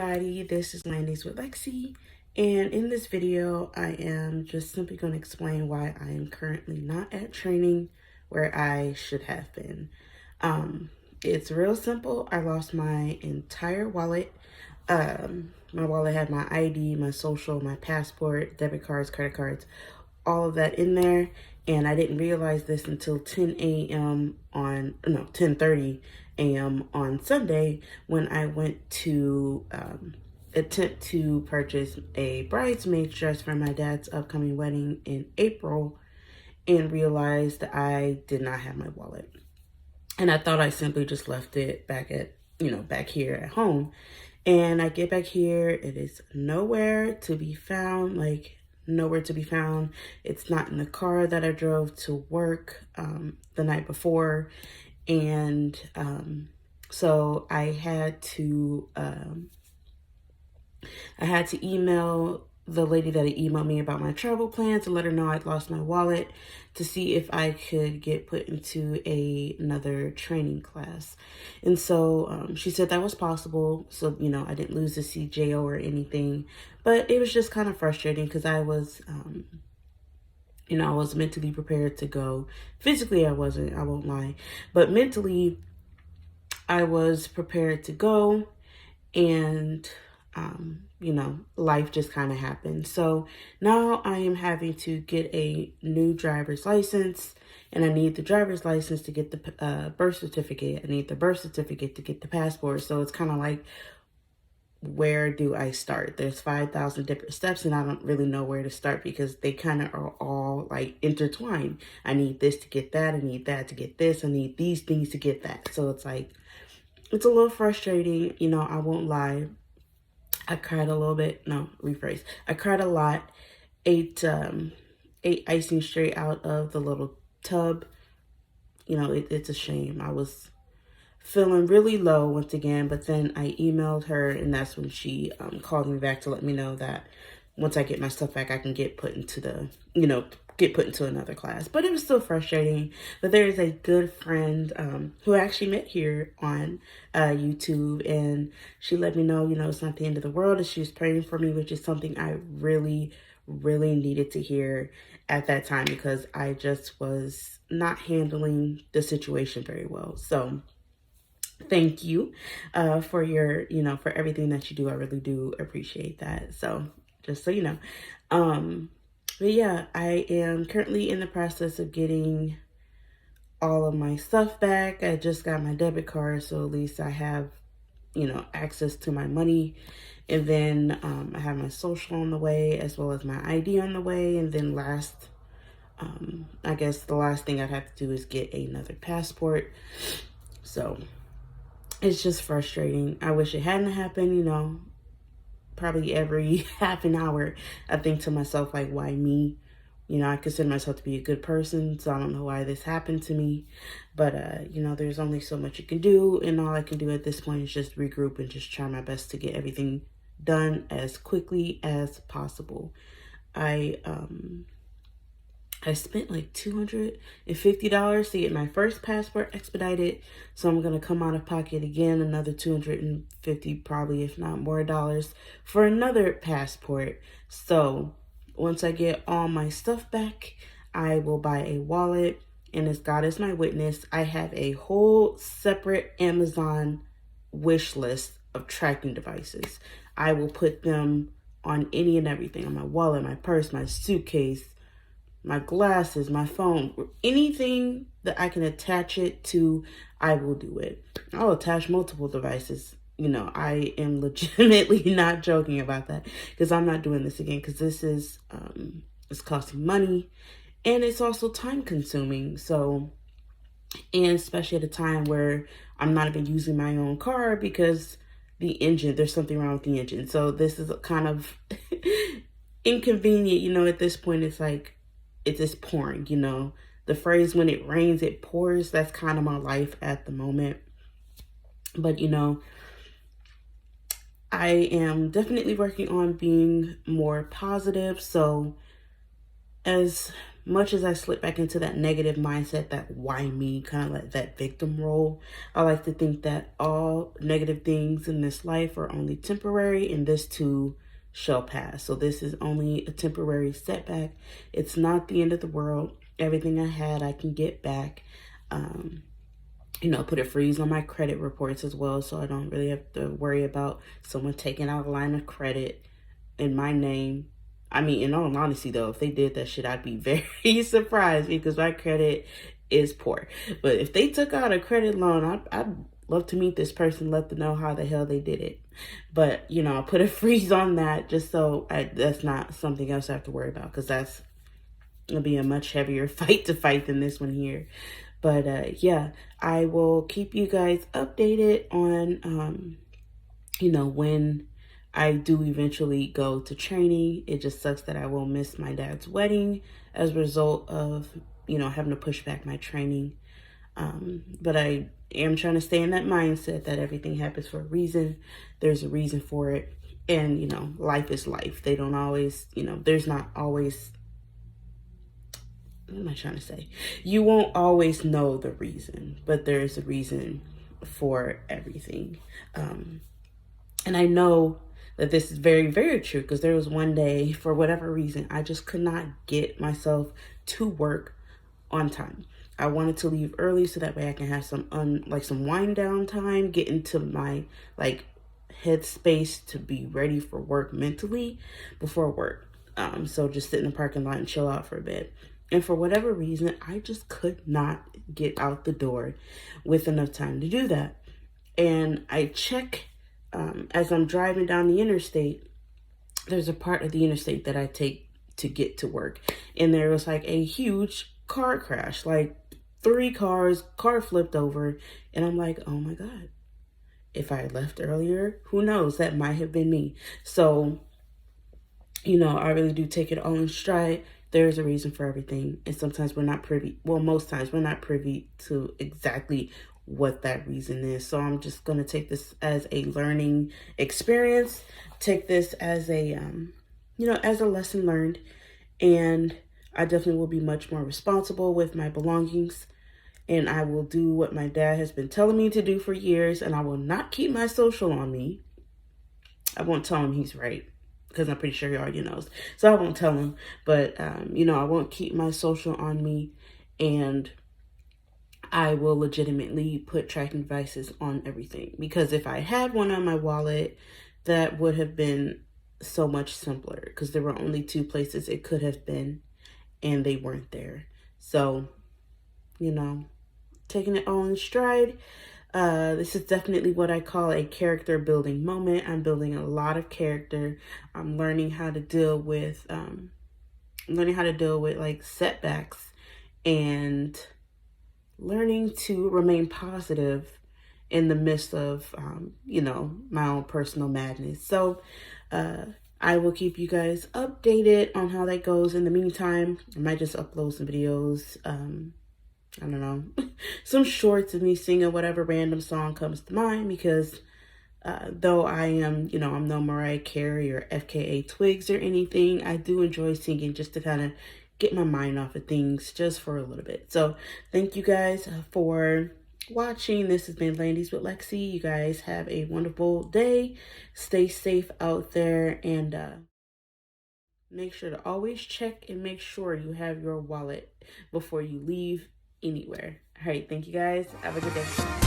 everybody, this is Landings with Lexi, and in this video I am just simply going to explain why I am currently not at training where I should have been. It's real simple. I lost my entire wallet. My wallet had my ID, my social, my passport, debit cards, credit cards, all of that in there, and I didn't realize this until 10:30 a.m. on Sunday when I went to attempt to purchase a bridesmaid dress for my dad's upcoming wedding in April and realized that I did not have my wallet. And I thought I simply just left it back here at home. And I get back here, it is nowhere to be found, nowhere to be found. It's not in the car that I drove to work the night before. And so I had to email the lady that had emailed me about my travel plan to let her know I'd lost my wallet to see if I could get put into another training class. And so she said that was possible. So, I didn't lose the CJO or anything, but it was just kind of frustrating because I was, I was mentally prepared to go. Physically, I wasn't, I won't lie, but mentally I was prepared to go, and life just kind of happened. So now I am having to get a new driver's license, and I need the driver's license to get the birth certificate. I need the birth certificate to get the passport. So it's kind of like, where do I start? There's 5,000 different steps, and I don't really know where to start because they kind of are all intertwined. I need this to get that. I need that to get this. I need these things to get that. So it's it's a little frustrating. I won't lie. I cried a little bit. No, rephrase. I cried a lot. Ate icing straight out of the little tub. It's a shame. I was feeling really low once again, but then I emailed her, and that's when she called me back to let me know that once I get my stuff back, I can get put into another class. But it was still frustrating. But there is a good friend who I actually met here on YouTube, and she let me know, it's not the end of the world, and she was praying for me, which is something I really, really needed to hear at that time because I just was not handling the situation very well. So thank you for your, for everything that you do. I really do appreciate that. So just so you know. But yeah, I am currently in the process of getting all of my stuff back. I just got my debit card, so at least I have, access to my money. And then I have my social on the way, as well as my ID on the way. And then I guess the last thing I'd have to do is get another passport. So it's just frustrating. I wish it hadn't happened, probably every half an hour, I think to myself, why me? I consider myself to be a good person, so I don't know why this happened to me. But, there's only so much you can do, and all I can do at this point is just regroup and just try my best to get everything done as quickly as possible. I spent $250 to get my first passport expedited. So I'm going to come out of pocket again, another $250, probably, if not more dollars for another passport. So once I get all my stuff back, I will buy a wallet. And as God is my witness, I have a whole separate Amazon wish list of tracking devices. I will put them on any and everything, on my wallet, my purse, my suitcase, my glasses, my phone, anything that I can attach it to, I will do it. I'll attach multiple devices. I am legitimately not joking about that because I'm not doing this again because this is, it's costing money and it's also time consuming. So, and especially at a time where I'm not even using my own car because there's something wrong with the engine. So this is kind of inconvenient, at this point. It's just pouring, the phrase, when it rains, it pours. That's kind of my life at the moment. But, I am definitely working on being more positive. So as much as I slip back into that negative mindset, that why me, kind of like that victim role, I like to think that all negative things in this life are only temporary, and this too shall pass. So this is only a temporary setback. It's not the end of the world. Everything I had, I can get back. Put a freeze on my credit reports as well, so I don't really have to worry about someone taking out a line of credit in my name. I mean, in all honesty, though, if they did that shit, I'd be very surprised because my credit is poor. But if they took out a credit loan, I'd love to meet this person, let them know how the hell they did it. But, I'll put a freeze on that just so that's not something else I have to worry about, because that's going to be a much heavier fight to fight than this one here. But yeah, I will keep you guys updated on, when I do eventually go to training. It just sucks that I will miss my dad's wedding as a result of, having to push back my training. But I am trying to stay in that mindset that everything happens for a reason. There's a reason for it. And, life is life. They don't always, there's not always, what am I trying to say? You won't always know the reason, but there's a reason for everything. And I know that this is very, very true, because there was one day, for whatever reason, I just could not get myself to work on time. I wanted to leave early so that way I can have some wind down time, get into my headspace to be ready for work mentally before work. So just sit in the parking lot and chill out for a bit. And for whatever reason, I just could not get out the door with enough time to do that. And I check as I'm driving down the interstate. There's a part of the interstate that I take to get to work. And there was a huge car crash, 3 cars, car flipped over. And I'm like, oh my God, if I had left earlier, who knows, that might have been me. So, I really do take it all in stride. There's a reason for everything. And sometimes we're not privy, well, most times we're not privy to exactly what that reason is. So I'm just going to take this as a learning experience, take this as a, as a lesson learned. And I definitely will be much more responsible with my belongings. And I will do what my dad has been telling me to do for years. And I will not keep my social on me. I won't tell him he's right, because I'm pretty sure he already knows. So I won't tell him. But, I won't keep my social on me. And I will legitimately put tracking devices on everything. Because if I had one on my wallet, that would have been so much simpler. Because there were only 2 places it could have been, and they weren't there. So, taking it all in stride. This is definitely what I call a character building moment. I'm building a lot of character. I'm learning how to deal with, setbacks, and learning to remain positive in the midst of, my own personal madness. So, I will keep you guys updated on how that goes. In the meantime, I might just upload some videos, I don't know, some shorts of me singing whatever random song comes to mind, because though I am, I'm no Mariah Carey or FKA Twigs or anything, I do enjoy singing just to kind of get my mind off of things just for a little bit. So thank you guys for watching. This has been Landies with Lexi. You guys have a wonderful day. Stay safe out there, and make sure to always check and make sure you have your wallet before you leave anywhere. All right, thank you guys. Have a good day.